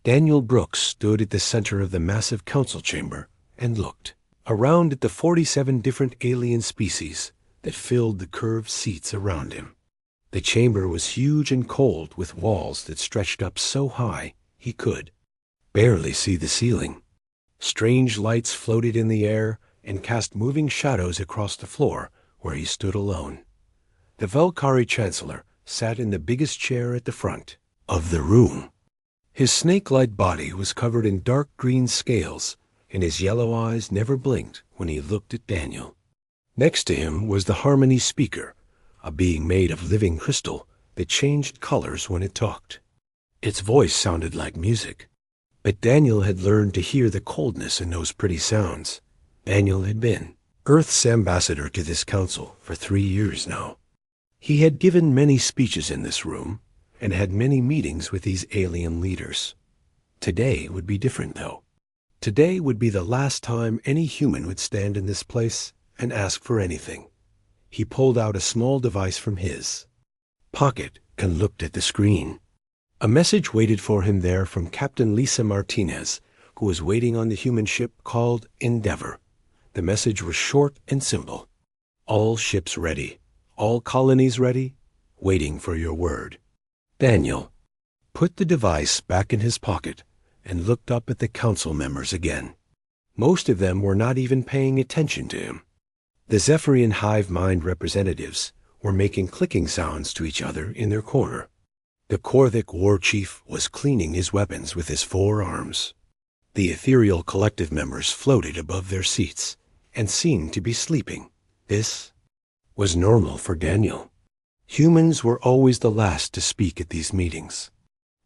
Daniel Brooks stood at the center of the massive council chamber and looked around at the 47 different alien species that filled the curved seats around him. The chamber was huge and cold, with walls that stretched up so high he could barely see the ceiling. Strange lights floated in the air and cast moving shadows across the floor where he stood alone. The Valkyrie Chancellor sat in the biggest chair at the front of the room. His snake-like body was covered in dark green scales, and his yellow eyes never blinked when he looked at Daniel. Next to him was the Harmony Speaker, a being made of living crystal that changed colors when it talked. Its voice sounded like music, but Daniel had learned to hear the coldness in those pretty sounds. Daniel had been Earth's ambassador to this council for 3 years now. He had given many speeches in this room and had many meetings with these alien leaders. Today would be different, though. Today would be the last time any human would stand in this place and ask for anything. He pulled out a small device from his pocket and looked at the screen. A message waited for him there from Captain Lisa Martinez, who was waiting on the human ship called Endeavor. The message was short and simple. All ships ready. All colonies ready. Waiting for your word. Daniel put the device back in his pocket and looked up at the council members again. Most of them were not even paying attention to him. The Zephyrian hive mind representatives were making clicking sounds to each other in their corner. The Korthik war chief was cleaning his weapons with his 4 arms. The ethereal collective members floated above their seats and seemed to be sleeping. This was normal for Daniel. Humans were always the last to speak at these meetings.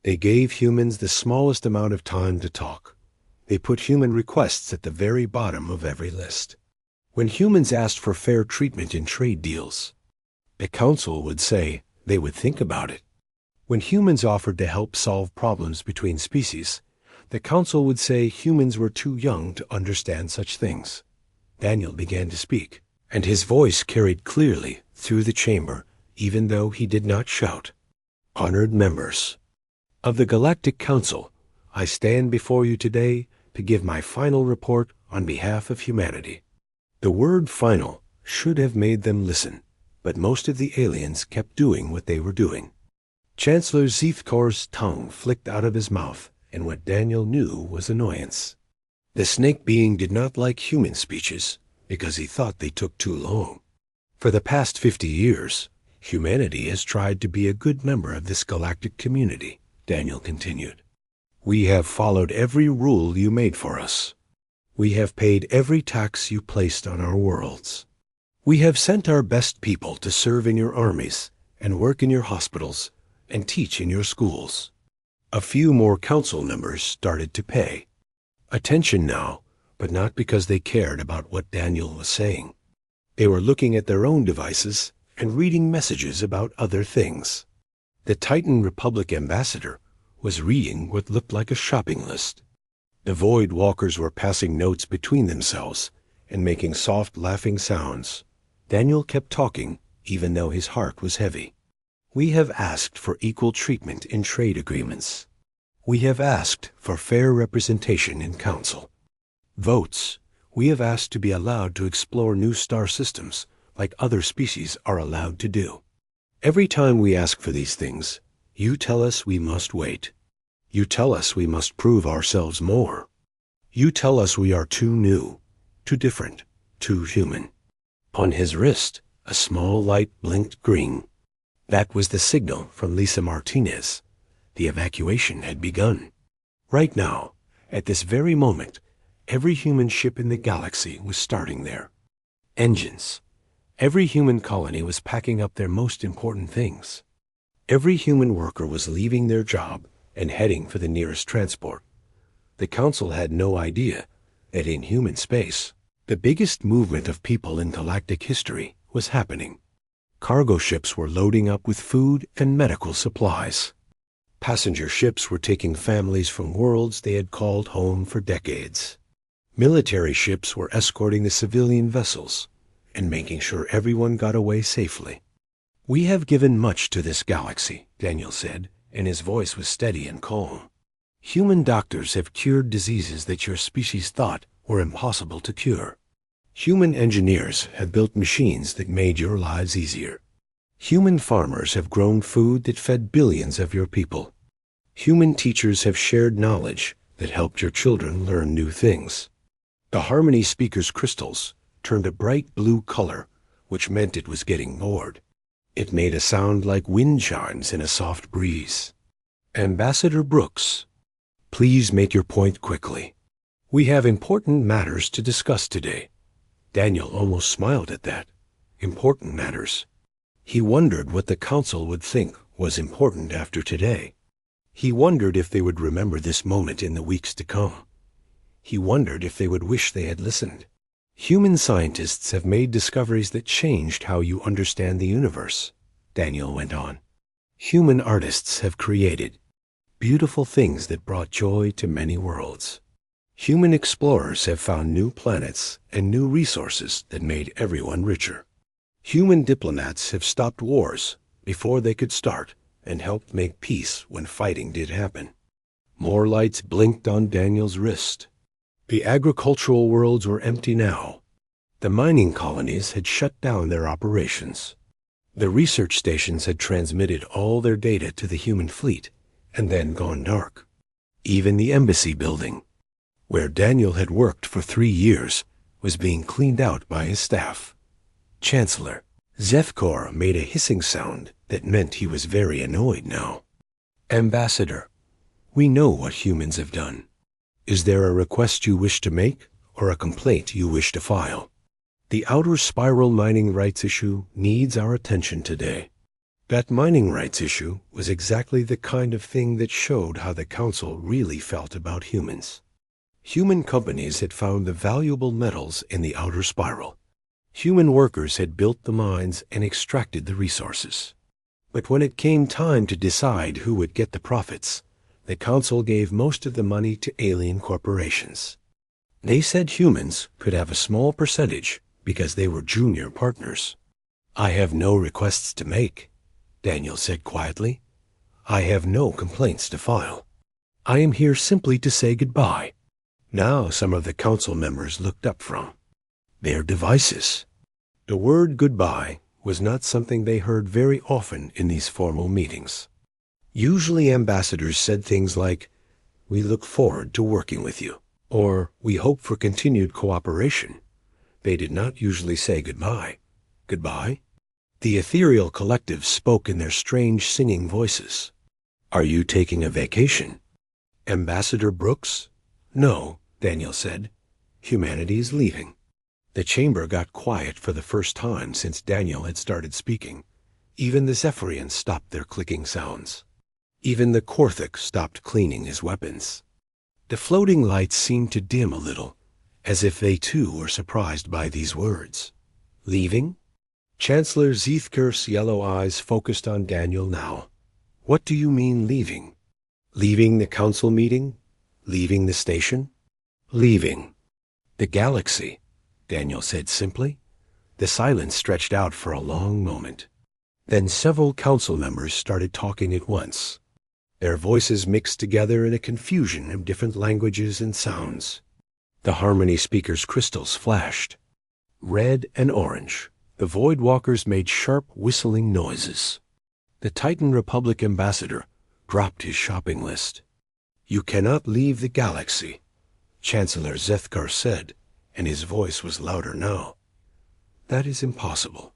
They gave humans the smallest amount of time to talk. They put human requests at the very bottom of every list. When humans asked for fair treatment in trade deals, the council would say they would think about it. When humans offered to help solve problems between species, the council would say humans were too young to understand such things. Daniel began to speak, and his voice carried clearly through the chamber, even though he did not shout. Honored members of the Galactic Council, I stand before you today to give my final report on behalf of humanity. The word final should have made them listen, but most of the aliens kept doing what they were doing. Chancellor Zeefkor's tongue flicked out of his mouth in what Daniel knew was annoyance. The snake being did not like human speeches because he thought they took too long. For the past 50 years, humanity has tried to be a good member of this galactic community, Daniel continued. We have followed every rule you made for us. We have paid every tax you placed on our worlds. We have sent our best people to serve in your armies and work in your hospitals and teach in your schools. A few more council members started to pay attention now, but not because they cared about what Daniel was saying. They were looking at their own devices and reading messages about other things. The Titan Republic ambassador was reading what looked like a shopping list. The Void Walkers were passing notes between themselves and making soft laughing sounds. Daniel kept talking, even though his heart was heavy. We have asked for equal treatment in trade agreements. We have asked for fair representation in council. Votes. We have asked to be allowed to explore new star systems like other species are allowed to do. Every time we ask for these things, you tell us we must wait. You tell us we must prove ourselves more. You tell us we are too new, too different, too human. On his wrist, a small light blinked green. That was the signal from Lisa Martinez. The evacuation had begun. Right now, at this very moment, every human ship in the galaxy was starting there. Engines. Every human colony was packing up their most important things. Every human worker was leaving their job and heading for the nearest transport. The council had no idea that in human space, the biggest movement of people in galactic history was happening. Cargo ships were loading up with food and medical supplies. Passenger ships were taking families from worlds they had called home for decades. Military ships were escorting the civilian vessels and making sure everyone got away safely. We have given much to this galaxy, Daniel said, and his voice was steady and calm. Human doctors have cured diseases that your species thought were impossible to cure. Human engineers have built machines that made your lives easier. Human farmers have grown food that fed billions of your people. Human teachers have shared knowledge that helped your children learn new things. The Harmony speaker's crystals turned a bright blue color, which meant it was getting bored. It made a sound like wind chimes in a soft breeze. Ambassador Brooks, please make your point quickly. We have important matters to discuss today. Daniel almost smiled at that. Important matters. He wondered what the council would think was important after today. He wondered if they would remember this moment in the weeks to come. He wondered if they would wish they had listened. Human scientists have made discoveries that changed how you understand the universe, Daniel went on. Human artists have created beautiful things that brought joy to many worlds. Human explorers have found new planets and new resources that made everyone richer. Human diplomats have stopped wars before they could start and helped make peace when fighting did happen. More lights blinked on Daniel's wrist. The agricultural worlds were empty now. The mining colonies had shut down their operations. The research stations had transmitted all their data to the human fleet and then gone dark. Even the embassy building, where Daniel had worked for 3 years, was being cleaned out by his staff. Chancellor Zefkor made a hissing sound that meant he was very annoyed now. Ambassador, we know what humans have done. Is there a request you wish to make or a complaint you wish to file? The outer spiral mining rights issue needs our attention today. That mining rights issue was exactly the kind of thing that showed how the council really felt about humans. Human companies had found the valuable metals in the outer spiral. Human workers had built the mines and extracted the resources. But when it came time to decide who would get the profits, the council gave most of the money to alien corporations. They said humans could have a small percentage because they were junior partners. I have no requests to make, Daniel said quietly. I have no complaints to file. I am here simply to say goodbye. Now some of the council members looked up from their devices. The word goodbye was not something they heard very often in these formal meetings. Usually ambassadors said things like, "We look forward to working with you," or "We hope for continued cooperation." They did not usually say goodbye. Goodbye? The ethereal collective spoke in their strange singing voices. Are you taking a vacation? Ambassador Brooks? No, Daniel said. Humanity is leaving. The chamber got quiet for the first time since Daniel had started speaking. Even the Zephyrians stopped their clicking sounds. Even the Korthik stopped cleaning his weapons. The floating lights seemed to dim a little, as if they too were surprised by these words. Leaving? Chancellor Zeethkir's yellow eyes focused on Daniel now. What do you mean leaving? Leaving the council meeting? Leaving the station? Leaving the galaxy, Daniel said simply. The silence stretched out for a long moment. Then several council members started talking at once. Their voices mixed together in a confusion of different languages and sounds. The Harmony speaker's crystals flashed. Red and orange, the Void Walkers made sharp whistling noises. The Titan Republic ambassador dropped his shopping list. You cannot leave the galaxy, Chancellor Zethkar said, and his voice was louder now. That is impossible.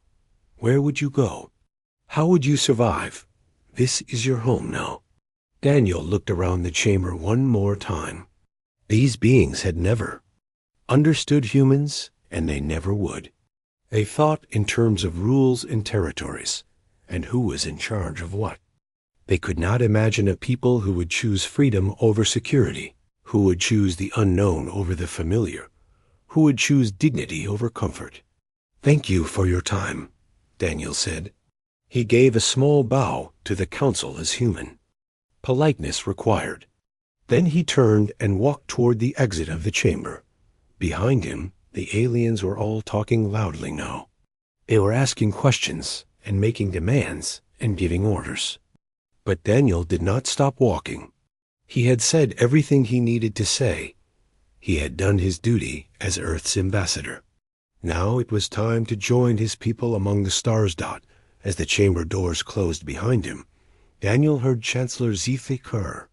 Where would you go? How would you survive? This is your home now. Daniel looked around the chamber one more time. These beings had never understood humans, and they never would. They thought in terms of rules and territories, and who was in charge of what. They could not imagine a people who would choose freedom over security, who would choose the unknown over the familiar, who would choose dignity over comfort. Thank you for your time, Daniel said. He gave a small bow to the council as human. Politeness required. Then he turned and walked toward the exit of the chamber. Behind him, the aliens were all talking loudly now. They were asking questions and making demands and giving orders. But Daniel did not stop walking. He had said everything he needed to say. He had done his duty as Earth's ambassador. Now it was time to join his people among the stars. As the chamber doors closed behind him, Daniel heard Chancellor Zephyr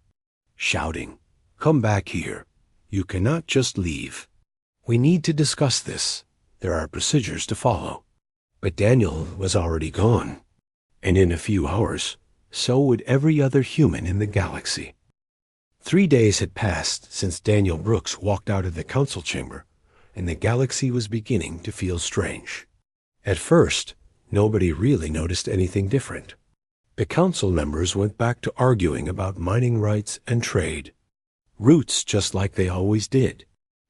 shouting, "Come back here. You cannot just leave. We need to discuss this. There are procedures to follow." But Daniel was already gone, and in a few hours, so would every other human in the galaxy. 3 days had passed since Daniel Brooks walked out of the council chamber, and the galaxy was beginning to feel strange. At first, nobody really noticed anything different. The council members went back to arguing about mining rights and trade. Routes just like they always did.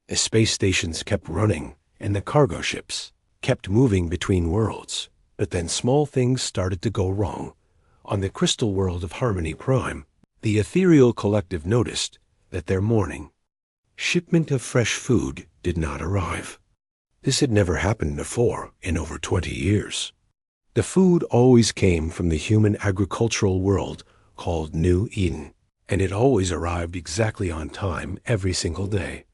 The space stations kept running, and the cargo ships kept moving between worlds. But then small things started to go wrong. On the crystal world of Harmony Prime, the ethereal collective noticed that their morning shipment of fresh food did not arrive. This had never happened before in over 20 years. The food always came from the human agricultural world called New Eden, and it always arrived exactly on time every single day.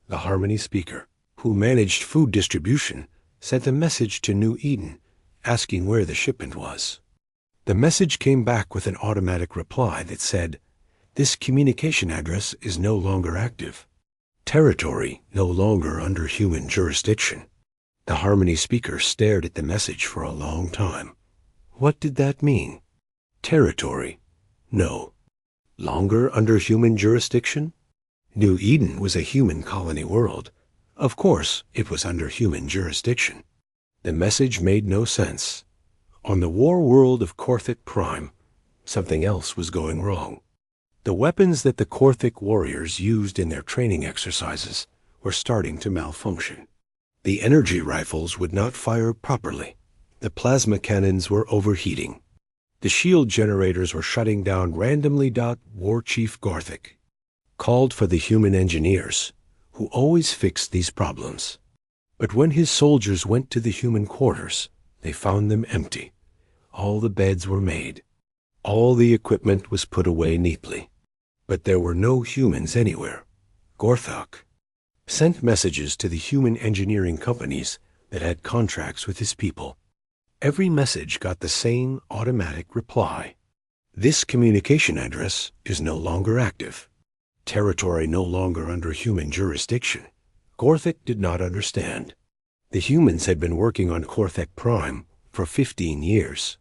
The Harmony speaker, who managed food distribution, sent a message to New Eden asking where the shipment was. The message came back with an automatic reply that said, "This communication address is no longer active. Territory no longer under human jurisdiction." The Harmony speaker stared at the message for a long time. What did that mean? Territory? No. Longer under human jurisdiction? New Eden was a human colony world. Of course, it was under human jurisdiction. The message made no sense. On the war world of Korthic Prime, something else was going wrong. The weapons that the Korthic warriors used in their training exercises were starting to malfunction. The energy rifles would not fire properly. The plasma cannons were overheating. The shield generators were shutting down randomly. War Chief Gorthic called for the human engineers, who always fixed these problems. But when his soldiers went to the human quarters, they found them empty. All the beds were made. All the equipment was put away neatly. But there were no humans anywhere. Gorthok sent messages to the human engineering companies that had contracts with his people. Every message got the same automatic reply. This communication address is no longer active. Territory no longer under human jurisdiction. Gorthic did not understand. The humans had been working on Korthic Prime for 15 years.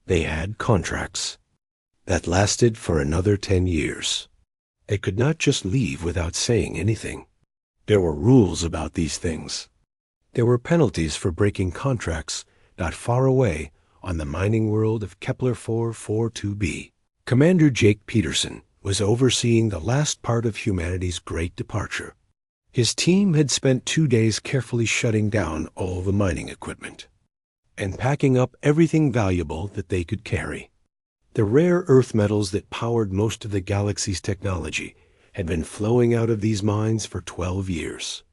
They had contracts that lasted for another 10 years. They could not just leave without saying anything. There were rules about these things. There were penalties for breaking contracts not far away on the mining world of Kepler 442b. Commander Jake Peterson was overseeing the last part of humanity's great departure. His team had spent 2 days carefully shutting down all the mining equipment and packing up everything valuable that they could carry. The rare earth metals that powered most of the galaxy's technology had been flowing out of these mines for 12 years.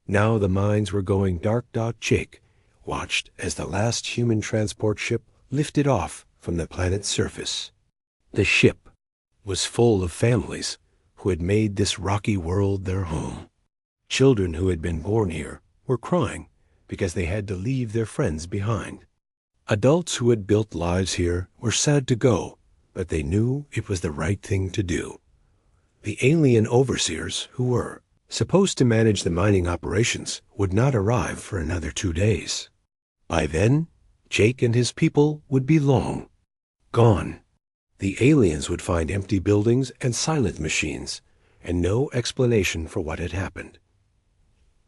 Now the mines were going dark. Jake watched as the last human transport ship lifted off from the planet's surface. The ship was full of families who had made this rocky world their home. Children who had been born here were crying because they had to leave their friends behind. Adults who had built lives here were sad to go, but they knew it was the right thing to do. The alien overseers who were supposed to manage the mining operations would not arrive for another 2 days. By then, Jake and his people would be long gone. The aliens would find empty buildings and silent machines, and no explanation for what had happened.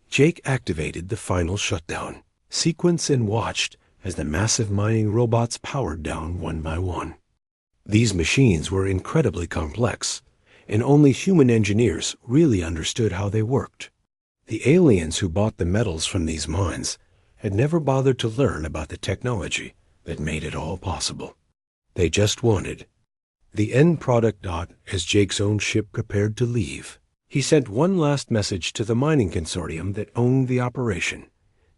Jake activated the final shutdown sequence and watched as the massive mining robots powered down one by one. These machines were incredibly complex, and only human engineers really understood how they worked. The aliens who bought the metals from these mines had never bothered to learn about the technology that made it all possible. They just wanted the end product. As Jake's own ship prepared to leave, he sent one last message to the mining consortium that owned the operation.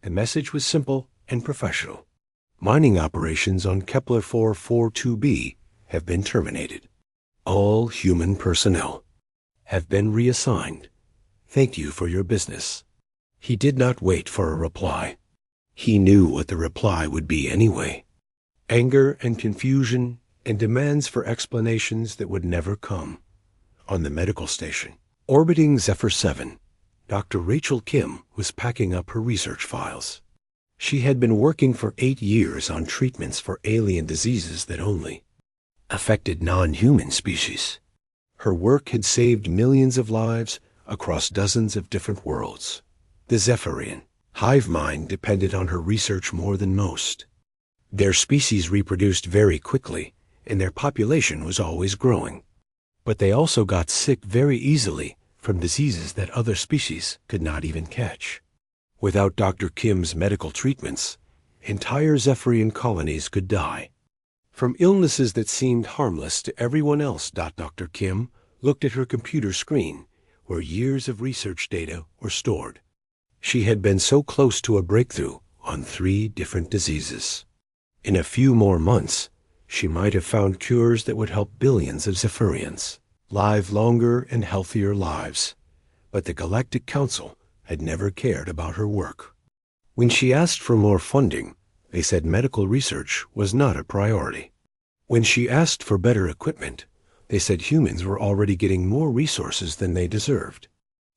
The message was simple and professional. Mining operations on Kepler 442b have been terminated. All human personnel have been reassigned. Thank you for your business." He did not wait for a reply. He knew what the reply would be anyway. Anger and confusion and demands for explanations that would never come. On the medical station, orbiting Zephyr 7, Dr. Rachel Kim was packing up her research files. She had been working for 8 years on treatments for alien diseases that only affected non-human species. Her work had saved millions of lives across dozens of different worlds. The Zephyrian hive mind depended on her research more than most. Their species reproduced very quickly, and their population was always growing. But they also got sick very easily from diseases that other species could not even catch. Without Dr. Kim's medical treatments, entire Zephyrian colonies could die from illnesses that seemed harmless to everyone else. Dr. Kim looked at her computer screen, where years of research data were stored. She had been so close to a breakthrough on 3 different diseases. In a few more months, she might have found cures that would help billions of Zephyrians live longer and healthier lives. But the Galactic Council had never cared about her work. When she asked for more funding, they said medical research was not a priority. When she asked for better equipment, they said humans were already getting more resources than they deserved.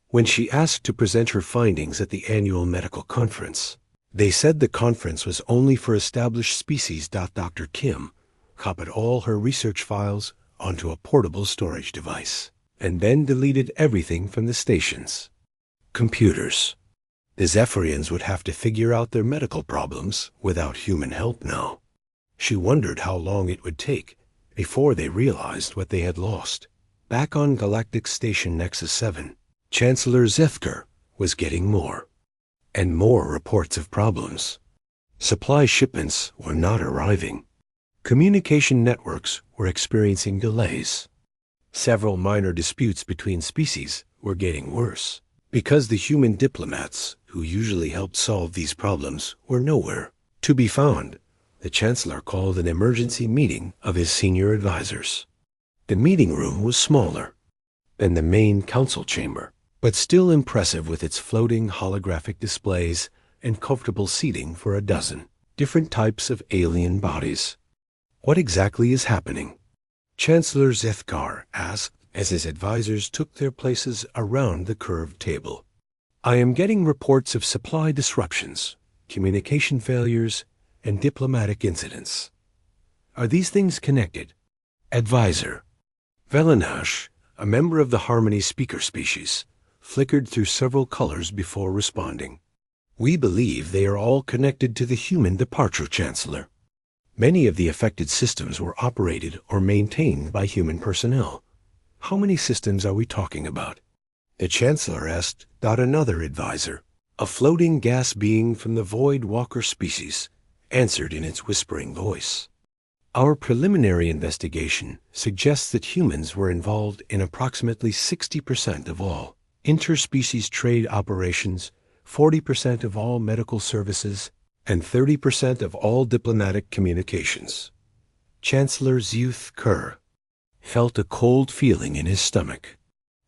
When she asked to present her findings at the annual medical conference, they said the conference was only for established species. Dr. Kim copied all her research files onto a portable storage device, and then deleted everything from the stations. Computers. The Zephyrians would have to figure out their medical problems without human help now. She wondered how long it would take before they realized what they had lost. Back on Galactic Station Nexus 7, Chancellor Zethker was getting more and more reports of problems. Supply shipments were not arriving. Communication networks were experiencing delays. Several minor disputes between species were getting worse, because the human diplomats who usually helped solve these problems were nowhere to be found. The Chancellor called an emergency meeting of his senior advisors. The meeting room was smaller than the main council chamber, but still impressive with its floating holographic displays and comfortable seating for a dozen different types of alien bodies. "What exactly is happening?" Chancellor Zethkar asked as his advisors took their places around the curved table. "I am getting reports of supply disruptions, communication failures, and diplomatic incidents. Are these things connected?" Advisor Velanash, a member of the Harmony speaker species, flickered through several colors before responding. "We believe they are all connected to the human departure, Chancellor. Many of the affected systems were operated or maintained by human personnel. How many systems are we talking about?" The Chancellor asked. Another advisor, a floating gas being from the Void Walker species, answered in its whispering voice. "Our preliminary investigation suggests that humans were involved in approximately 60% of all interspecies trade operations, 40% of all medical services, and 30% of all diplomatic communications." Chancellor Zeuth Kerr felt a cold feeling in his stomach.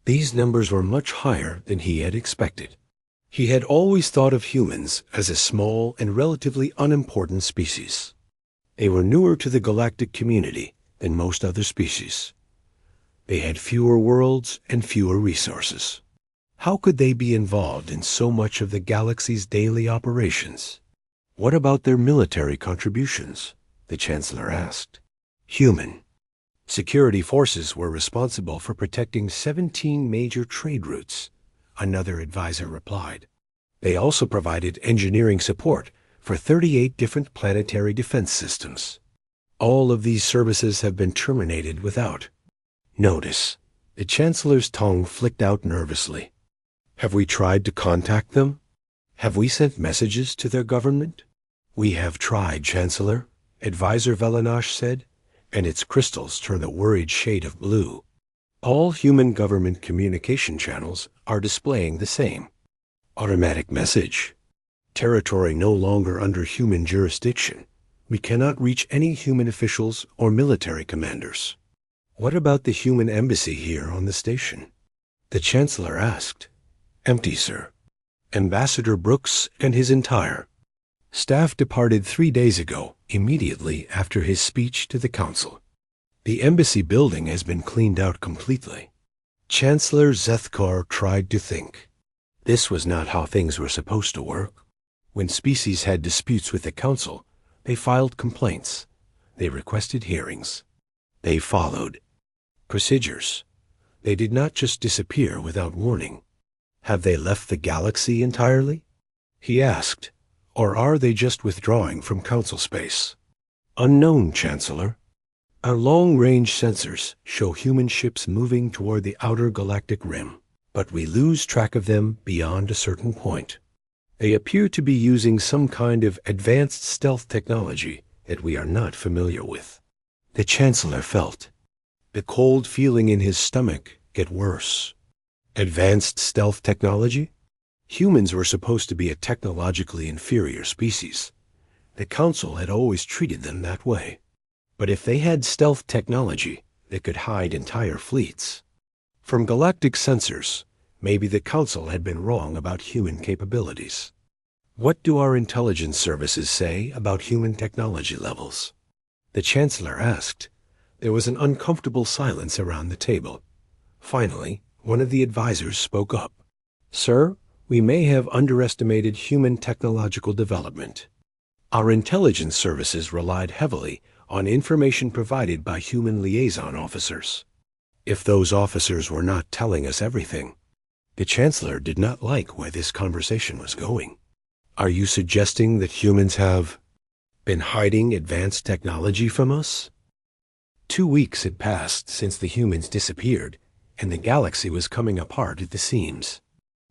These numbers were much higher than he had expected. He had always thought of humans as a small and relatively unimportant species. They were newer to the galactic community than most other species. They had fewer worlds and fewer resources. How could they be involved in so much of the galaxy's daily operations? "What about their military contributions?" the Chancellor asked. "Human security forces were responsible for protecting 17 major trade routes," another advisor replied. "They also provided engineering support for 38 different planetary defense systems. All of these services have been terminated without notice." The Chancellor's tongue flicked out nervously. "Have we tried to contact them? Have we sent messages to their government?" "We have tried, Chancellor," Advisor Velanash said, and its crystals turned a worried shade of blue. "All human government communication channels are displaying the same automatic message. Territory no longer under human jurisdiction. We cannot reach any human officials or military commanders." "What about the human embassy here on the station?" The Chancellor asked. Empty, sir. Ambassador Brooks and his entire staff departed 3 days ago, immediately after his speech to the Council. The embassy building has been cleaned out completely. Chancellor Zethkar tried to think. This was not how things were supposed to work. When species had disputes with the Council, they filed complaints. They requested hearings. They followed procedures. They did not just disappear without warning. Have they left the galaxy entirely? He asked. Or are they just withdrawing from Council space? Unknown, Chancellor. Our long-range sensors show human ships moving toward the outer galactic rim, but we lose track of them beyond a certain point. They appear to be using some kind of advanced stealth technology that we are not familiar with. The Chancellor felt the cold feeling in his stomach get worse. Advanced stealth technology? Humans were supposed to be a technologically inferior species. The Council had always treated them that way. But if they had stealth technology, they could hide entire fleets. From galactic sensors, maybe the Council had been wrong about human capabilities. What do our intelligence services say about human technology levels? The Chancellor asked. There was an uncomfortable silence around the table. Finally, one of the advisors spoke up. Sir, we may have underestimated human technological development. Our intelligence services relied heavily on information provided by human liaison officers. If those officers were not telling us everything, the Chancellor did not like where this conversation was going. Are you suggesting that humans have been hiding advanced technology from us? 2 weeks had passed since the humans disappeared, and the galaxy was coming apart at the seams.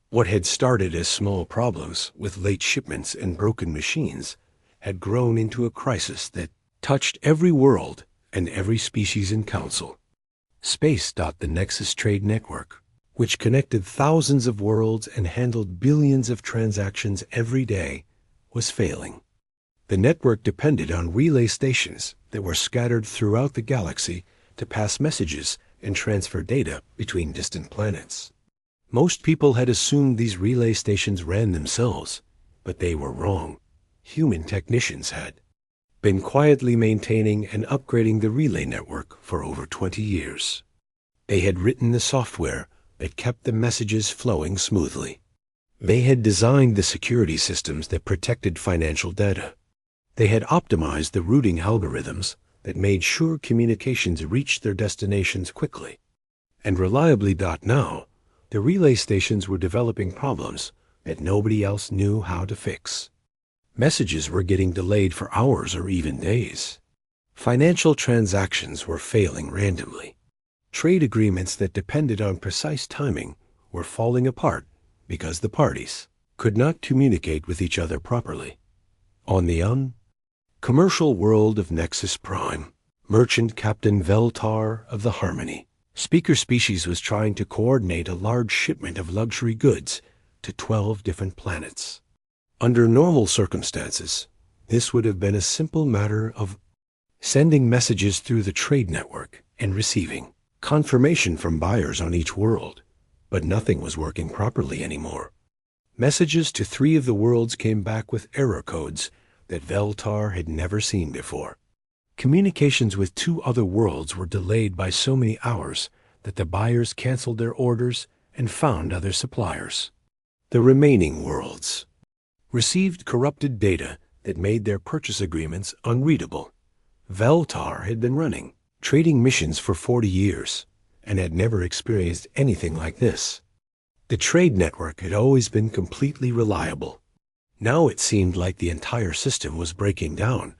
What had started as small problems with late shipments and broken machines had grown into a crisis that touched every world and every species in Council. Space. The Nexus Trade Network, which connected thousands of worlds and handled billions of transactions every day, was failing. The network depended on relay stations that were scattered throughout the galaxy to pass messages and transfer data between distant planets. Most people had assumed these relay stations ran themselves, but they were wrong. Human technicians had been quietly maintaining and upgrading the relay network for over 20 years. They had written the software that kept the messages flowing smoothly. They had designed the security systems that protected financial data. They had optimized the routing algorithms that made sure communications reached their destinations quickly and reliably. Now, the relay stations were developing problems that nobody else knew how to fix. Messages were getting delayed for hours or even days. Financial transactions were failing randomly. Trade agreements that depended on precise timing were falling apart because the parties could not communicate with each other properly. On the commercial world of Nexus Prime, Merchant Captain Veltar of the Harmony, Speaker Species was trying to coordinate a large shipment of luxury goods to 12 different planets. Under normal circumstances, this would have been a simple matter of sending messages through the trade network and receiving confirmation from buyers on each world, but nothing was working properly anymore. Messages to 3 of the worlds came back with error codes that Veltar had never seen before. Communications with 2 other worlds were delayed by so many hours that the buyers canceled their orders and found other suppliers. The remaining worlds received corrupted data that made their purchase agreements unreadable. Veltar had been running trading missions for 40 years and had never experienced anything like this. The trade network had always been completely reliable. Now it seemed like the entire system was breaking down,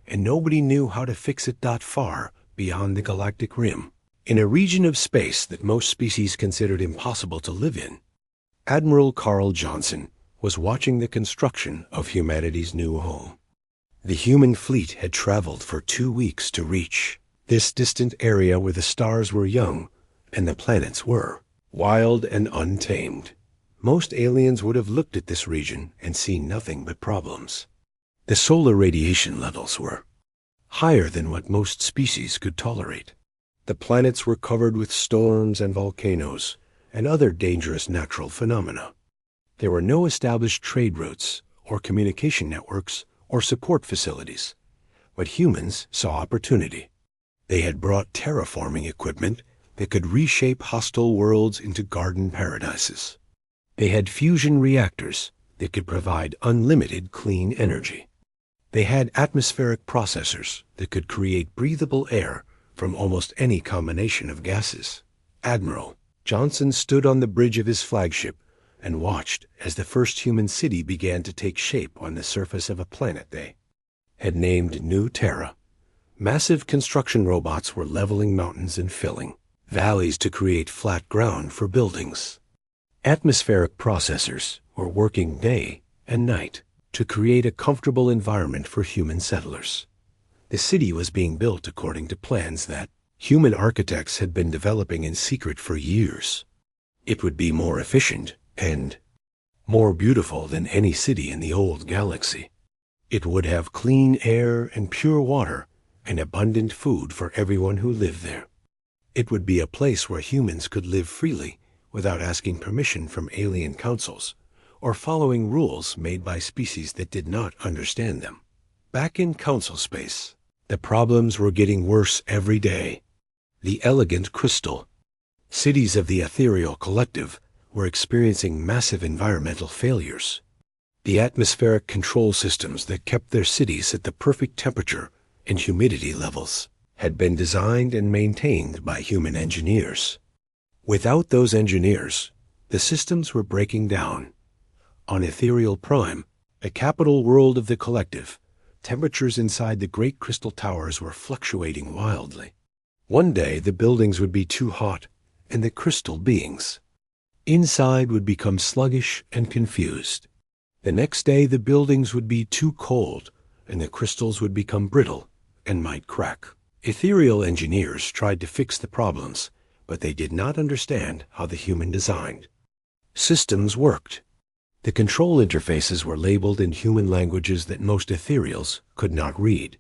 and nobody knew how to fix it. Far beyond the galactic rim, in a region of space that most species considered impossible to live in, Admiral Carl Johnson was watching the construction of humanity's new home. The human fleet had traveled for 2 weeks to reach this distant area where the stars were young and the planets were wild and untamed. Most aliens would have looked at this region and seen nothing but problems. The solar radiation levels were higher than what most species could tolerate. The planets were covered with storms and volcanoes, and other dangerous natural phenomena. There were no established trade routes or communication networks or support facilities, but humans saw opportunity. They had brought terraforming equipment that could reshape hostile worlds into garden paradises. They had fusion reactors that could provide unlimited clean energy. They had atmospheric processors that could create breathable air from almost any combination of gases. Admiral Johnson stood on the bridge of his flagship and watched as the first human city began to take shape on the surface of a planet they had named New Terra. Massive construction robots were leveling mountains and filling valleys to create flat ground for buildings. Atmospheric processors were working day and night to create a comfortable environment for human settlers. The city was being built according to plans that human architects had been developing in secret for years. It would be more efficient and more beautiful than any city in the old galaxy. It would have clean air and pure water and abundant food for everyone who lived there. It would be a place where humans could live freely without asking permission from alien councils or following rules made by species that did not understand them. Back in council space, the problems were getting worse every day. The elegant crystal cities of the ethereal collective were experiencing massive environmental failures. The atmospheric control systems that kept their cities at the perfect temperature and humidity levels had been designed and maintained by human engineers. Without those engineers, the systems were breaking down. On Ethereal Prime, a capital world of the collective, temperatures inside the great crystal towers were fluctuating wildly. One day the buildings would be too hot, and the crystal beings inside would become sluggish and confused. The next day the buildings would be too cold, and the crystals would become brittle and might crack. Ethereal engineers tried to fix the problems, but they did not understand how the human designed systems worked. The control interfaces were labeled in human languages that most ethereals could not read.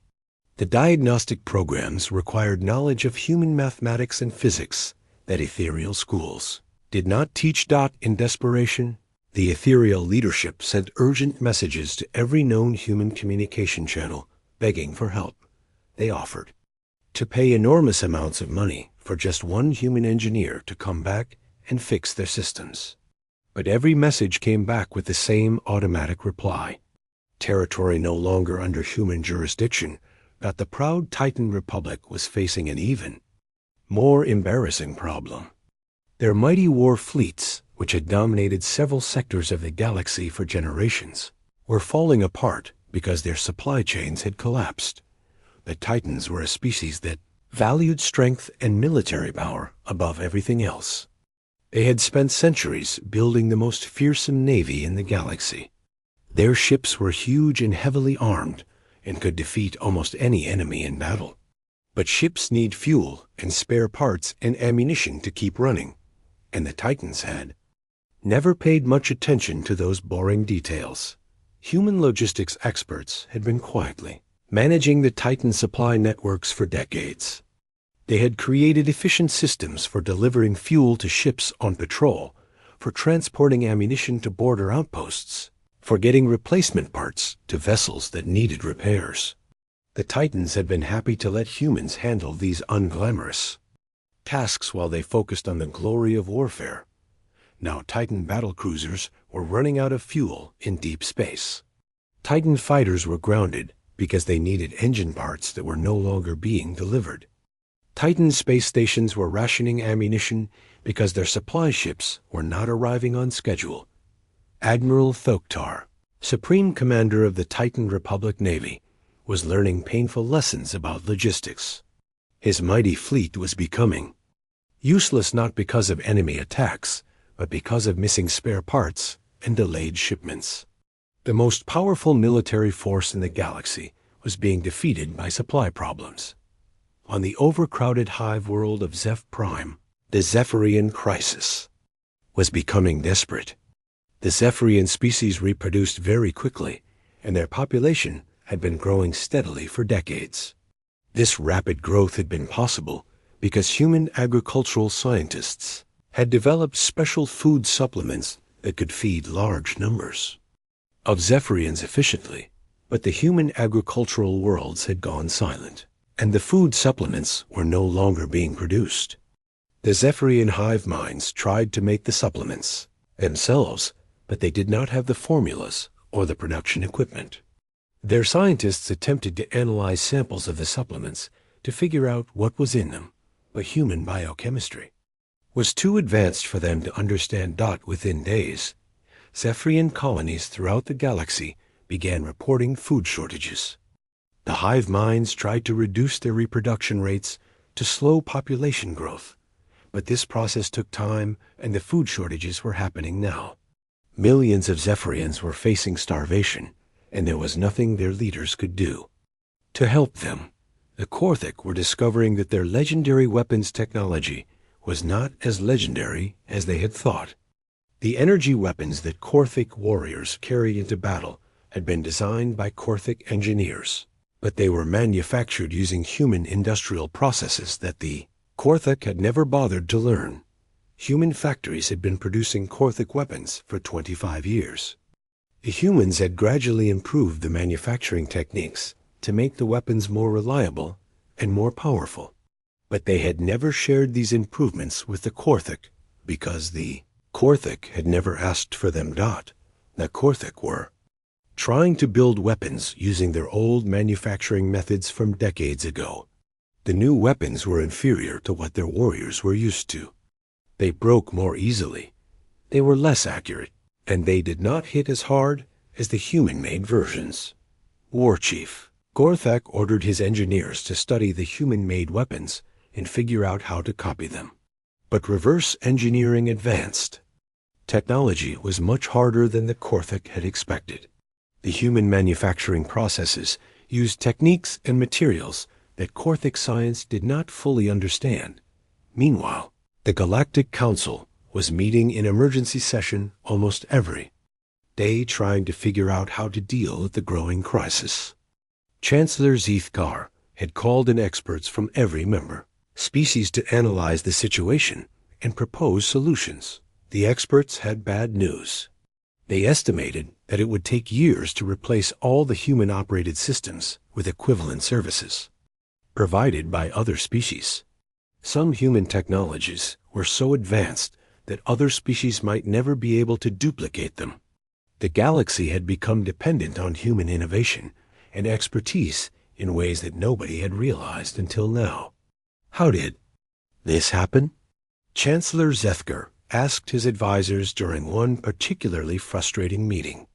The diagnostic programs required knowledge of human mathematics and physics that ethereal schools did not teach. In desperation, the ethereal leadership sent urgent messages to every known human communication channel, begging for help. They offered to pay enormous amounts of money for just one human engineer to come back and fix their systems. But every message came back with the same automatic reply. Territory no longer under human jurisdiction, but the proud Titan Republic was facing an even more embarrassing problem. Their mighty war fleets, which had dominated several sectors of the galaxy for generations, were falling apart because their supply chains had collapsed. The Titans were a species that valued strength and military power above everything else. They had spent centuries building the most fearsome navy in the galaxy. Their ships were huge and heavily armed and could defeat almost any enemy in battle. But ships need fuel and spare parts and ammunition to keep running, and the Titans had never paid much attention to those boring details. Human logistics experts had been quietly managing the Titan supply networks for decades. They had created efficient systems for delivering fuel to ships on patrol, for transporting ammunition to border outposts, for getting replacement parts to vessels that needed repairs. The Titans had been happy to let humans handle these unglamorous tasks while they focused on the glory of warfare. Now Titan battlecruisers were running out of fuel in deep space. Titan fighters were grounded because they needed engine parts that were no longer being delivered. Titan space stations were rationing ammunition because their supply ships were not arriving on schedule. Admiral Thoktar, Supreme Commander of the Titan Republic Navy, was learning painful lessons about logistics. His mighty fleet was becoming useless not because of enemy attacks, but because of missing spare parts and delayed shipments. The most powerful military force in the galaxy was being defeated by supply problems. On the overcrowded hive world of Zeph Prime, the Zephyrian crisis was becoming desperate. The Zephyrian species reproduced very quickly, and their population had been growing steadily for decades. This rapid growth had been possible because human agricultural scientists had developed special food supplements that could feed large numbers of Zephyrians efficiently, but the human agricultural worlds had gone silent, and the food supplements were no longer being produced. The Zephyrian hive minds tried to make the supplements themselves, but they did not have the formulas or the production equipment. Their scientists attempted to analyze samples of the supplements to figure out what was in them, but human biochemistry was too advanced for them to understand. Within days, Zephyrian colonies throughout the galaxy began reporting food shortages. The hive minds tried to reduce their reproduction rates to slow population growth, but this process took time and the food shortages were happening now. Millions of Zephyrians were facing starvation, and there was nothing their leaders could do to help them. The Korthic were discovering that their legendary weapons technology was not as legendary as they had thought. The energy weapons that Korthic warriors carried into battle had been designed by Korthic engineers, but they were manufactured using human industrial processes that the Korthic had never bothered to learn. Human factories had been producing Korthic weapons for 25 years. The humans had gradually improved the manufacturing techniques to make the weapons more reliable and more powerful, but they had never shared these improvements with the Korthic because the Korthic had never asked for them. The Korthic were trying to build weapons using their old manufacturing methods from decades ago. The new weapons were inferior to what their warriors were used to. They broke more easily, they were less accurate, and they did not hit as hard as the human-made versions. War Chief Korthak ordered his engineers to study the human-made weapons and figure out how to copy them. But reverse engineering advanced. Technology was much harder than the Korthic had expected. The human manufacturing processes used techniques and materials that Korthic science did not fully understand. Meanwhile, the Galactic Council was meeting in emergency session almost every day, trying to figure out how to deal with the growing crisis. Chancellor Zeethkar had called in experts from every member species to analyze the situation and propose solutions. The experts had bad news. They estimated that it would take years to replace all the human-operated systems with equivalent services provided by other species. Some human technologies were so advanced that other species might never be able to duplicate them. The galaxy had become dependent on human innovation and expertise in ways that nobody had realized until now. How did this happen? Chancellor Zethker asked his advisors during one particularly frustrating meeting.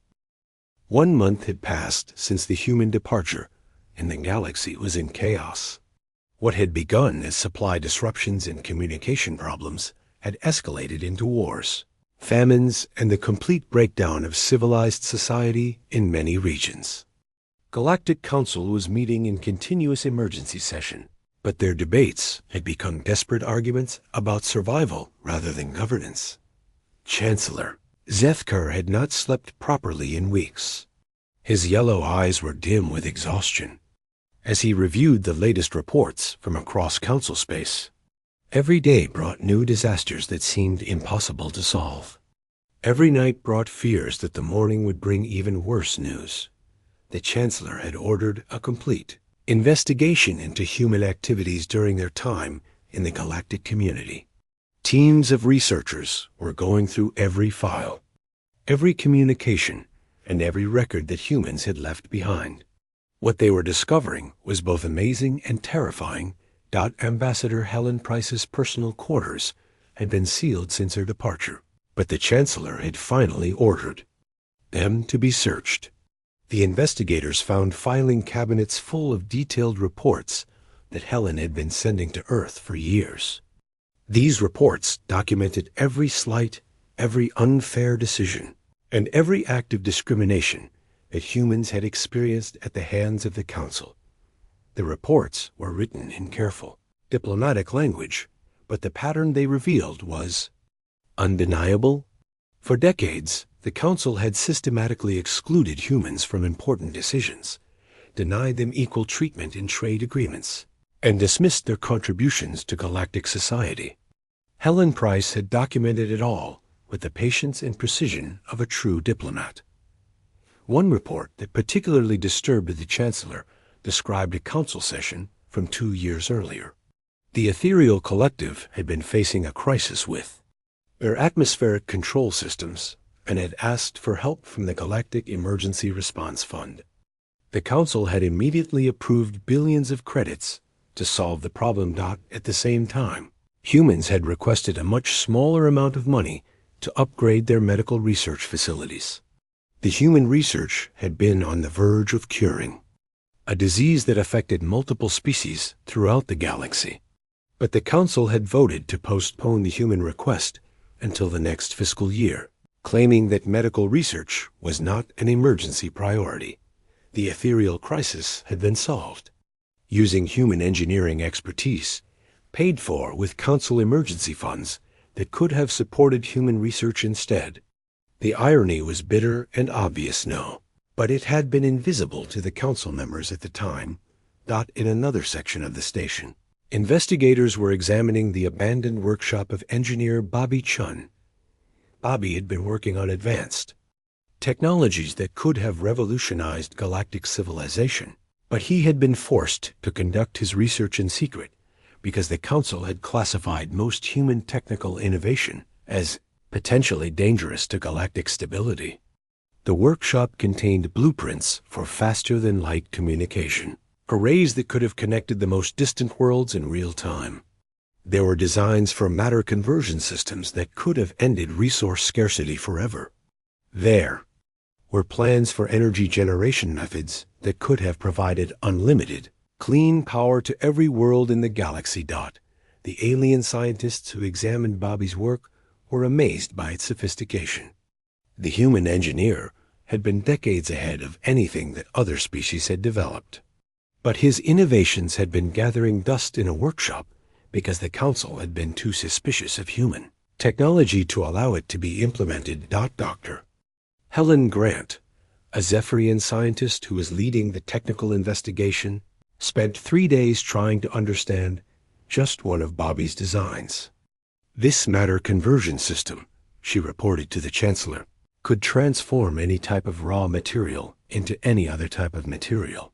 1 month had passed since the human departure, and the galaxy was in chaos. What had begun as supply disruptions and communication problems had escalated into wars, famines, and the complete breakdown of civilized society in many regions. Galactic Council was meeting in continuous emergency session, but their debates had become desperate arguments about survival rather than governance. Chancellor Zethker had not slept properly in weeks. His yellow eyes were dim with exhaustion as he reviewed the latest reports from across council space. Every day brought new disasters that seemed impossible to solve. Every night brought fears that the morning would bring even worse news. The Chancellor had ordered a complete investigation into human activities during their time in the galactic community. Teams of researchers were going through every file, every communication, and every record that humans had left behind. What they were discovering was both amazing and terrifying. Ambassador Helen Price's personal quarters had been sealed since her departure, but the Chancellor had finally ordered them to be searched. The investigators found filing cabinets full of detailed reports that Helen had been sending to Earth for years. These reports documented every slight, every unfair decision, and every act of discrimination that humans had experienced at the hands of the Council. The reports were written in careful, diplomatic language, but the pattern they revealed was undeniable. For decades, the Council had systematically excluded humans from important decisions, denied them equal treatment in trade agreements, and dismissed their contributions to galactic society. Helen Price had documented it all with the patience and precision of a true diplomat. One report that particularly disturbed the Chancellor described a council session from 2 years earlier. The ethereal collective had been facing a crisis with their atmospheric control systems and had asked for help from the Galactic Emergency Response Fund. The Council had immediately approved billions of credits to solve the problem. At the same time, humans had requested a much smaller amount of money to upgrade their medical research facilities. The human research had been on the verge of curing a disease that affected multiple species throughout the galaxy. But the Council had voted to postpone the human request until the next fiscal year, claiming that medical research was not an emergency priority. The ethereal crisis had been solved. Using human engineering expertise, paid for with Council emergency funds that could have supported human research instead. The irony was bitter and obvious, no, but it had been invisible to the Council members at the time. In another section of the station, investigators were examining the abandoned workshop of engineer Bobby Chun. Bobby had been working on advanced technologies that could have revolutionized galactic civilization, but he had been forced to conduct his research in secret because the Council had classified most human technical innovation as potentially dangerous to galactic stability. The workshop contained blueprints for faster-than-light communication, arrays that could have connected the most distant worlds in real time. There were designs for matter conversion systems that could have ended resource scarcity forever. There were plans for energy generation methods that could have provided unlimited, clean power to every world in the galaxy. The alien scientists who examined Bobby's work were amazed by its sophistication. The human engineer had been decades ahead of anything that other species had developed. But his innovations had been gathering dust in a workshop because the Council had been too suspicious of human technology to allow it to be implemented. Dr. Helen Grant, a Zephyrian scientist who was leading the technical investigation, spent 3 days trying to understand just one of Bobby's designs. This matter conversion system, she reported to the Chancellor, could transform any type of raw material into any other type of material.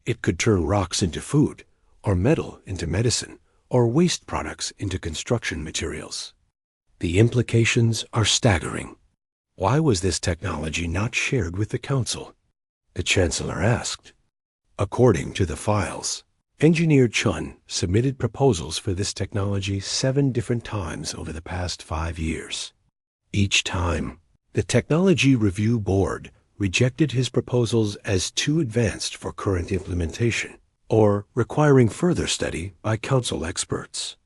It could turn rocks into food, or metal into medicine, or waste products into construction materials. The implications are staggering. Why was this technology not shared with the Council? The Chancellor asked. According to the files, Engineer Chun submitted proposals for this technology 7 different times over the past 5 years. Each time, the Technology Review Board rejected his proposals as too advanced for current implementation, or requiring further study by Council experts.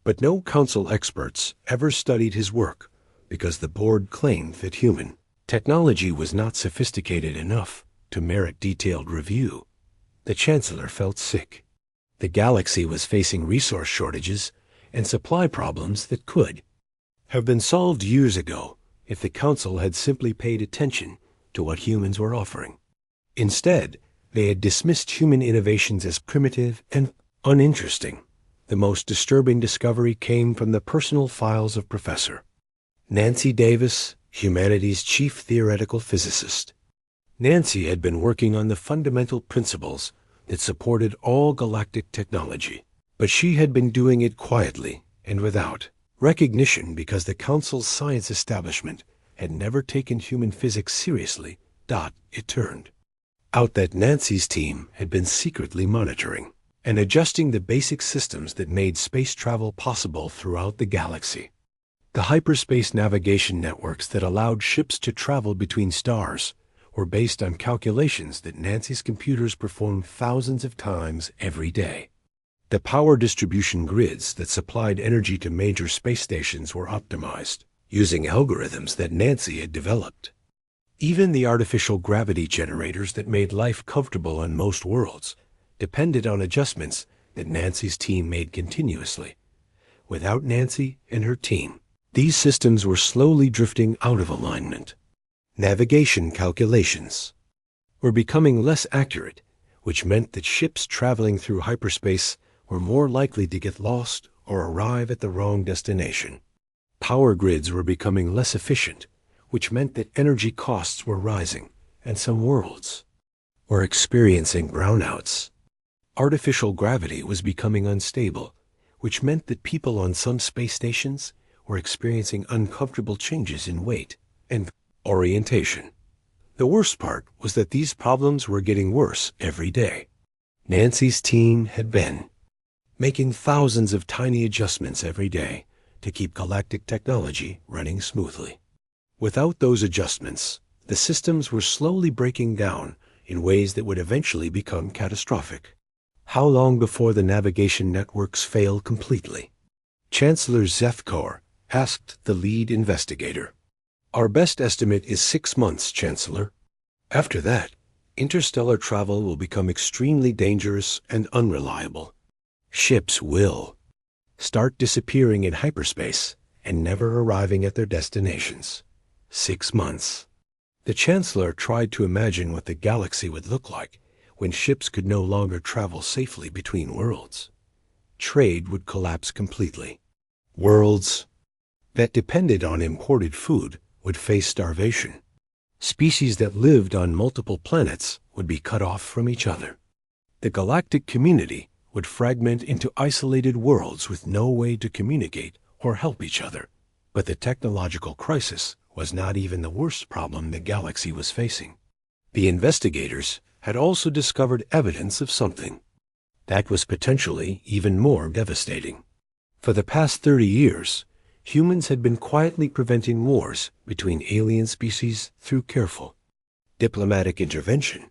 But no Council experts ever studied his work because the board claimed that human technology was not sophisticated enough to merit detailed review. The Chancellor felt sick. The galaxy was facing resource shortages and supply problems that could have been solved years ago if the Council had simply paid attention to what humans were offering. Instead, they had dismissed human innovations as primitive and uninteresting. The most disturbing discovery came from the personal files of Professor Nancy Davis, humanities' chief theoretical physicist. Nancy had been working on the fundamental principles that supported all galactic technology, but she had been doing it quietly and without recognition because the Council's science establishment had never taken human physics seriously. It turned out that Nancy's team had been secretly monitoring and adjusting the basic systems that made space travel possible throughout the galaxy. The hyperspace navigation networks that allowed ships to travel between stars were based on calculations that Nancy's computers performed thousands of times every day. The power distribution grids that supplied energy to major space stations were optimized using algorithms that Nancy had developed. Even the artificial gravity generators that made life comfortable on most worlds depended on adjustments that Nancy's team made continuously. Without Nancy and her team, these systems were slowly drifting out of alignment. Navigation calculations were becoming less accurate, which meant that ships traveling through hyperspace were more likely to get lost or arrive at the wrong destination. Power grids were becoming less efficient, which meant that energy costs were rising, and some worlds were experiencing brownouts. Artificial gravity was becoming unstable, which meant that people on some space stations were experiencing uncomfortable changes in weight and orientation. The worst part was that these problems were getting worse every day. Nancy's team had been making thousands of tiny adjustments every day to keep galactic technology running smoothly. Without those adjustments, the systems were slowly breaking down in ways that would eventually become catastrophic. How long before the navigation networks fail completely? Chancellor Zethkor asked the lead investigator. Our best estimate is 6 months, Chancellor. After that, interstellar travel will become extremely dangerous and unreliable. Ships will start disappearing in hyperspace and never arriving at their destinations. 6 months. The Chancellor tried to imagine what the galaxy would look like when ships could no longer travel safely between worlds. Trade would collapse completely. Worlds that depended on imported food would face starvation. Species that lived on multiple planets would be cut off from each other. The galactic community would fragment into isolated worlds with no way to communicate or help each other. But the technological crisis was not even the worst problem the galaxy was facing. The investigators had also discovered evidence of something that was potentially even more devastating. For the past 30 years, humans had been quietly preventing wars between alien species through careful diplomatic intervention.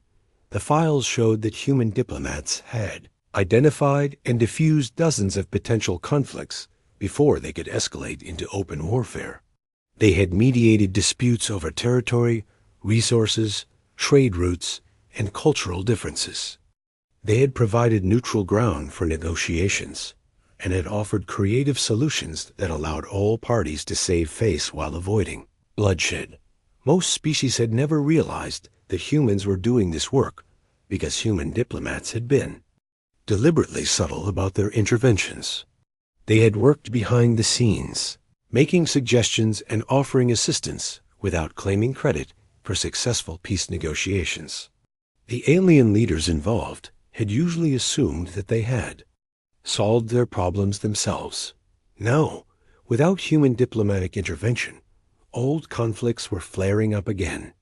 The files showed that human diplomats had identified and diffused dozens of potential conflicts before they could escalate into open warfare. They had mediated disputes over territory, resources, trade routes, and cultural differences. They had provided neutral ground for negotiations and had offered creative solutions that allowed all parties to save face while avoiding bloodshed. Most species had never realized that humans were doing this work because human diplomats had been deliberately subtle about their interventions. They had worked behind the scenes, making suggestions and offering assistance without claiming credit for successful peace negotiations. The alien leaders involved had usually assumed that they had solved their problems themselves. No, without human diplomatic intervention, old conflicts were flaring up again.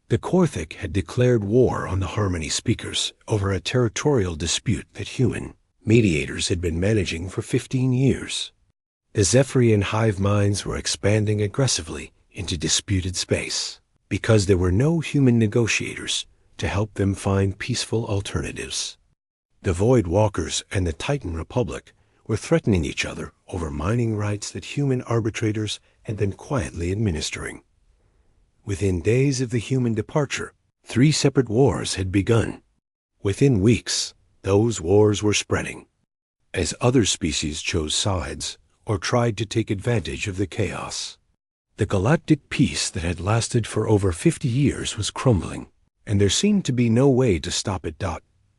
The Korthik had declared war on the Harmony speakers over a territorial dispute that human mediators had been managing for 15 years. The Zephyrian hive minds were expanding aggressively into disputed space because there were no human negotiators to help them find peaceful alternatives. The Void Walkers and the Titan Republic were threatening each other over mining rights that human arbitrators had been quietly administering. Within days of the human departure, 3 separate wars had begun. Within weeks, those wars were spreading, as other species chose sides or tried to take advantage of the chaos. The galactic peace that had lasted for over 50 years was crumbling, and there seemed to be no way to stop it.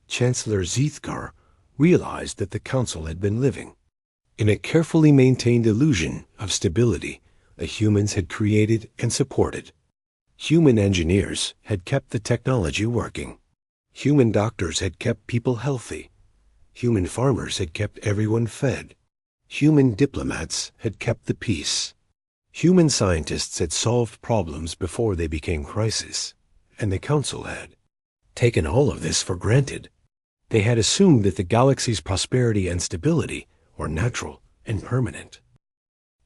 Chancellor Zethkar realized that the Council had been living in a carefully maintained illusion of stability the humans had created and supported. Human engineers had kept the technology working. Human doctors had kept people healthy. Human farmers had kept everyone fed. Human diplomats had kept the peace. Human scientists had solved problems before they became crises, and the Council had taken all of this for granted. They had assumed that the galaxy's prosperity and stability were natural and permanent.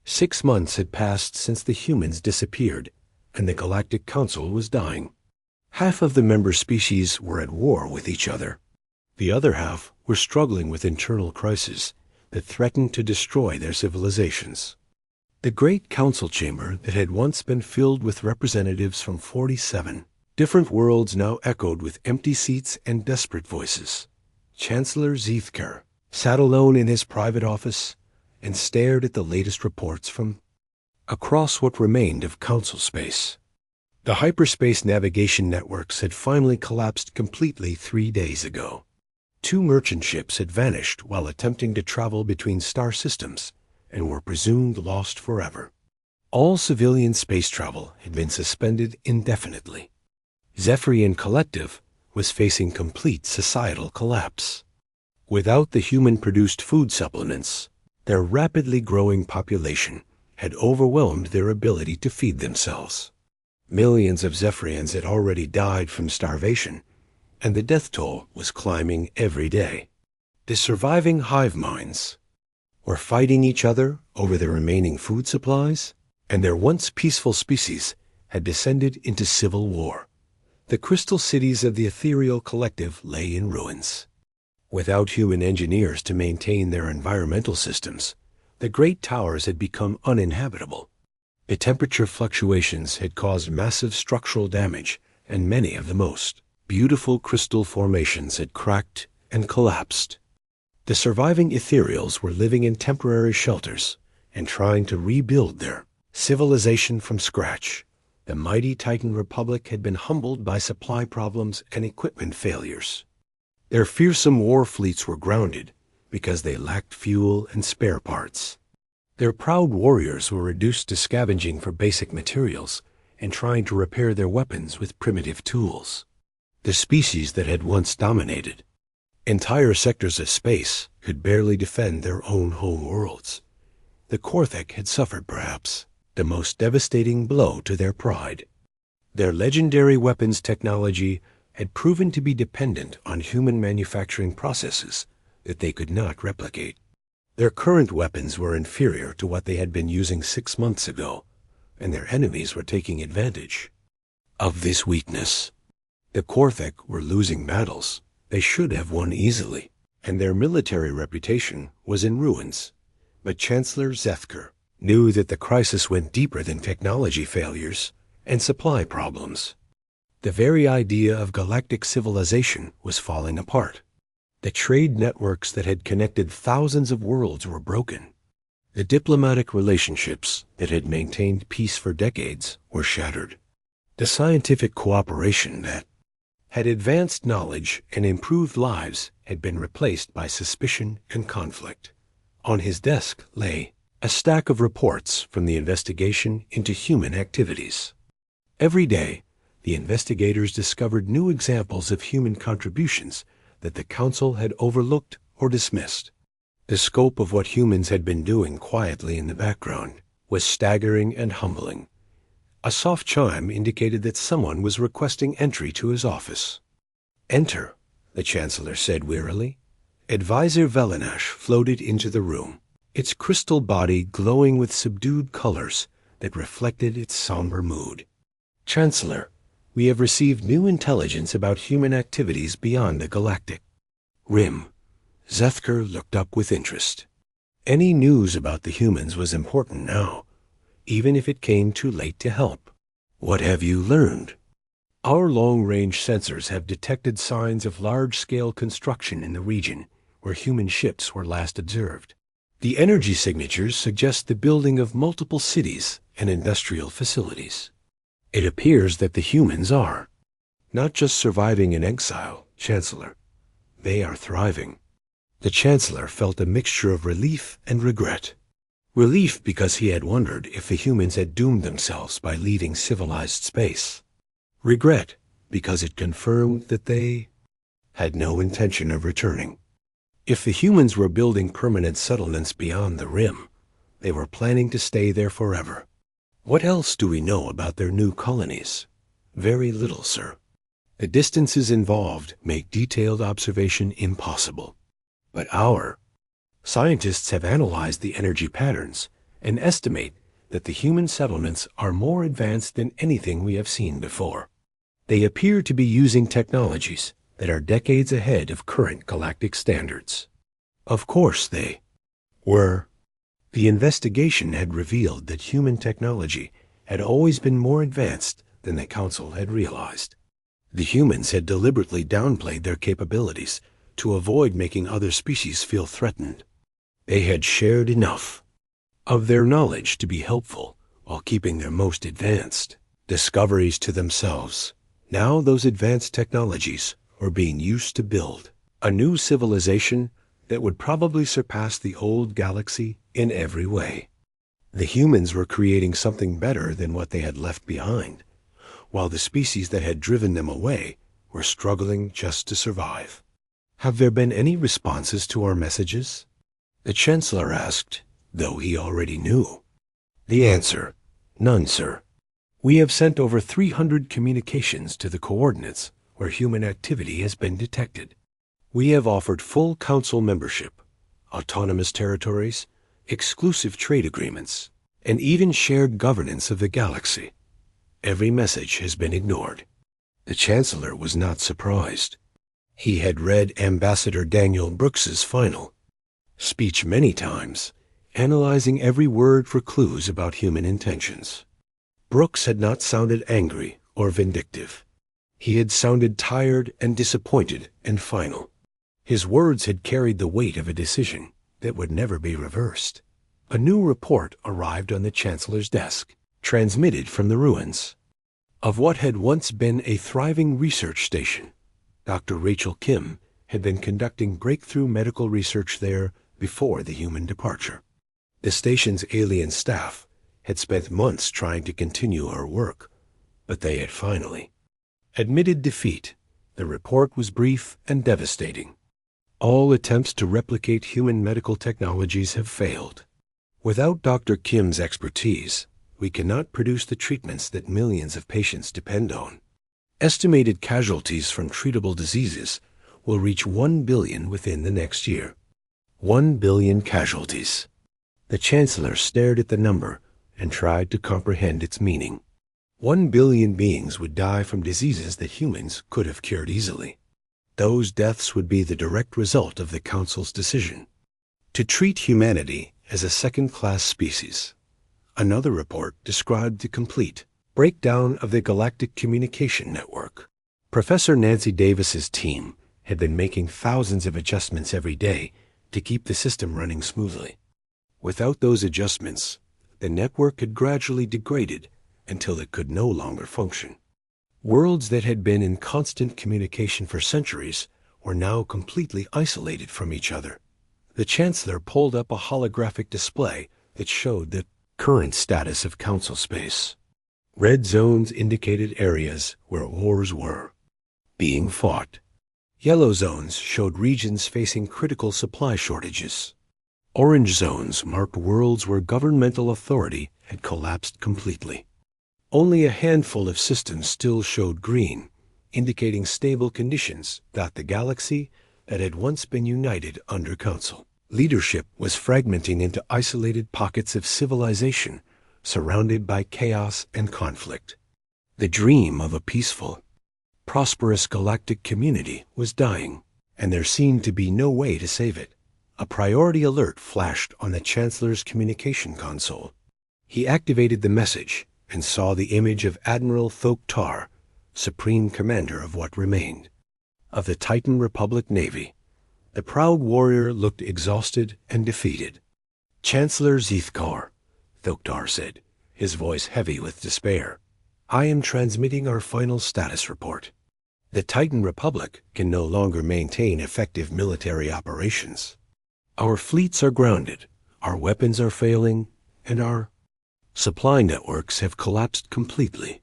6 months had passed since the humans disappeared, and the Galactic Council was dying. Half of the member species were at war with each other. The other half were struggling with internal crises that threatened to destroy their civilizations. The great council chamber that had once been filled with representatives from 47 different worlds now echoed with empty seats and desperate voices. Chancellor Zethkar sat alone in his private office and stared at the latest reports from across what remained of council space. The hyperspace navigation networks had finally collapsed completely 3 days ago. 2 merchant ships had vanished while attempting to travel between star systems and were presumed lost forever. All civilian space travel had been suspended indefinitely. Zephyrian Collective was facing complete societal collapse. Without the human-produced food supplements, their rapidly growing population had overwhelmed their ability to feed themselves. Millions of Zephyrians had already died from starvation, and the death toll was climbing every day. The surviving hive minds were fighting each other over the remaining food supplies, and their once peaceful species had descended into civil war. The crystal cities of the ethereal collective lay in ruins. Without human engineers to maintain their environmental systems, the great towers had become uninhabitable. The temperature fluctuations had caused massive structural damage, and many of the most beautiful crystal formations had cracked and collapsed. The surviving ethereals were living in temporary shelters and trying to rebuild their civilization from scratch. The mighty Titan Republic had been humbled by supply problems and equipment failures. Their fearsome war fleets were grounded because they lacked fuel and spare parts. Their proud warriors were reduced to scavenging for basic materials and trying to repair their weapons with primitive tools. The species that had once dominated entire sectors of space could barely defend their own home worlds. The Korthek had suffered, perhaps, the most devastating blow to their pride. Their legendary weapons technology had proven to be dependent on human manufacturing processes that they could not replicate. Their current weapons were inferior to what they had been using 6 months ago, and their enemies were taking advantage of this weakness. The Korthek were losing battles they should have won easily, and their military reputation was in ruins. But Chancellor Zethker knew that the crisis went deeper than technology failures and supply problems. The very idea of galactic civilization was falling apart. The trade networks that had connected thousands of worlds were broken. The diplomatic relationships that had maintained peace for decades were shattered. The scientific cooperation that had advanced knowledge and improved lives had been replaced by suspicion and conflict. On his desk lay a stack of reports from the investigation into human activities. Every day, the investigators discovered new examples of human contributions that the Council had overlooked or dismissed. The scope of what humans had been doing quietly in the background was staggering and humbling. A soft chime indicated that someone was requesting entry to his office. "Enter," the Chancellor said wearily. Advisor Velinash floated into the room, its crystal body glowing with subdued colors that reflected its somber mood. "Chancellor, we have received new intelligence about human activities beyond the galactic rim." Zethker looked up with interest. Any news about the humans was important now, even if it came too late to help. "What have you learned?" "Our long-range sensors have detected signs of large-scale construction in the region where human ships were last observed. The energy signatures suggest the building of multiple cities and industrial facilities. It appears that the humans are not just surviving in exile, Chancellor. They are thriving." The Chancellor felt a mixture of relief and regret. Relief because he had wondered if the humans had doomed themselves by leaving civilized space. Regret because it confirmed that they had no intention of returning. If the humans were building permanent settlements beyond the rim, they were planning to stay there forever. "What else do we know about their new colonies?" "Very little, sir. The distances involved make detailed observation impossible. But our scientists have analyzed the energy patterns and estimate that the human settlements are more advanced than anything we have seen before. They appear to be using technologies that are decades ahead of current galactic standards." Of course they were. The investigation had revealed that human technology had always been more advanced than the Council had realized. The humans had deliberately downplayed their capabilities to avoid making other species feel threatened. They had shared enough of their knowledge to be helpful while keeping their most advanced discoveries to themselves. Now those advanced technologies were being used to build A new civilization that would probably surpass the old galaxy in every way. The humans were creating something better than what they had left behind, while the species that had driven them away were struggling just to survive. "Have there been any responses to our messages?" the Chancellor asked, though he already knew. The answer: none, sir. We have sent over 300 communications to the coordinates where human activity has been detected. We have offered full council membership, autonomous territories, exclusive trade agreements, and even shared governance of the galaxy. Every message has been ignored. The Chancellor was not surprised. He had read Ambassador Daniel Brooks's final speech many times, analyzing every word for clues about human intentions. Brooks had not sounded angry or vindictive. He had sounded tired and disappointed and final. His words had carried the weight of a decision that would never be reversed. A new report arrived on the Chancellor's desk, transmitted from the ruins of what had once been a thriving research station. Dr. Rachel Kim had been conducting breakthrough medical research there before the human departure. The station's alien staff had spent months trying to continue her work, but they had finally admitted defeat. The report was brief and devastating. All attempts to replicate human medical technologies have failed. Without Dr. Kim's expertise, we cannot produce the treatments that millions of patients depend on. Estimated casualties from treatable diseases will reach 1 billion within the next year. 1 billion casualties. The Chancellor stared at the number and tried to comprehend its meaning. 1 billion beings would die from diseases that humans could have cured easily. Those deaths would be the direct result of the Council's decision to treat humanity as a second-class species. Another report described the complete breakdown of the Galactic Communication Network. Professor Nancy Davis's team had been making thousands of adjustments every day to keep the system running smoothly. Without those adjustments, the network had gradually degraded until it could no longer function. Worlds that had been in constant communication for centuries were now completely isolated from each other. The Chancellor pulled up a holographic display that showed the current status of Council space. Red zones indicated areas where wars were being fought. Yellow zones showed regions facing critical supply shortages. Orange zones marked worlds where governmental authority had collapsed completely. Only a handful of systems still showed green, indicating stable conditions that the galaxy that had once been united under council. Leadership was fragmenting into isolated pockets of civilization, surrounded by chaos and conflict. The dream of a peaceful, prosperous galactic community was dying, and there seemed to be no way to save it. A priority alert flashed on the Chancellor's communication console. He activated the message and saw the image of Admiral Thoktar, Supreme Commander of what remained of the Titan Republic Navy. The proud warrior looked exhausted and defeated. "Chancellor Zithkar," Thoktar said, his voice heavy with despair, "I am transmitting our final status report. The Titan Republic can no longer maintain effective military operations. Our fleets are grounded, our weapons are failing, and our supply networks have collapsed completely.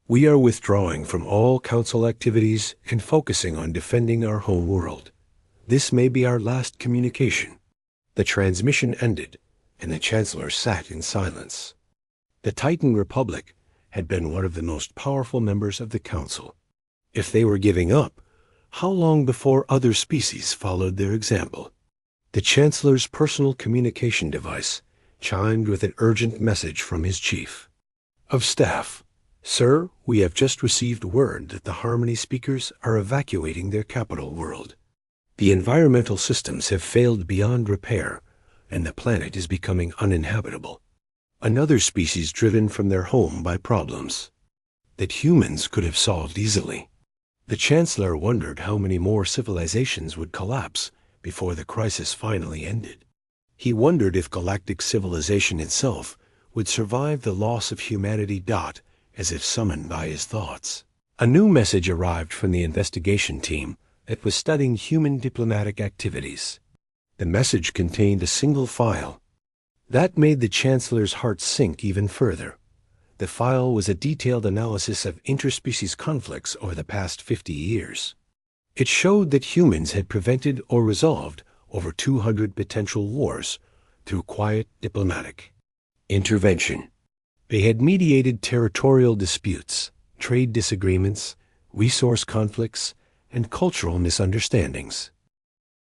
We are withdrawing from all Council activities and focusing on defending our home world. This may be our last communication." The transmission ended, and the Chancellor sat in silence. The Titan Republic had been one of the most powerful members of the Council. If they were giving up, how long before other species followed their example? The Chancellor's personal communication device chimed with an urgent message from his chief of staff. "Sir, we have just received word that the Harmony speakers are evacuating their capital world. The environmental systems have failed beyond repair, and the planet is becoming uninhabitable. Another species driven from their home by problems that humans could have solved easily." The Chancellor wondered how many more civilizations would collapse before the crisis finally ended. He wondered if galactic civilization itself would survive the loss of humanity. As if summoned by his thoughts, a new message arrived from the investigation team that was studying human diplomatic activities. The message contained a single file. That made the Chancellor's heart sink even further. The file was a detailed analysis of interspecies conflicts over the past 50 years. It showed that humans had prevented or resolved over 200 potential wars through quiet diplomatic intervention. They had mediated territorial disputes, trade disagreements, resource conflicts, and cultural misunderstandings.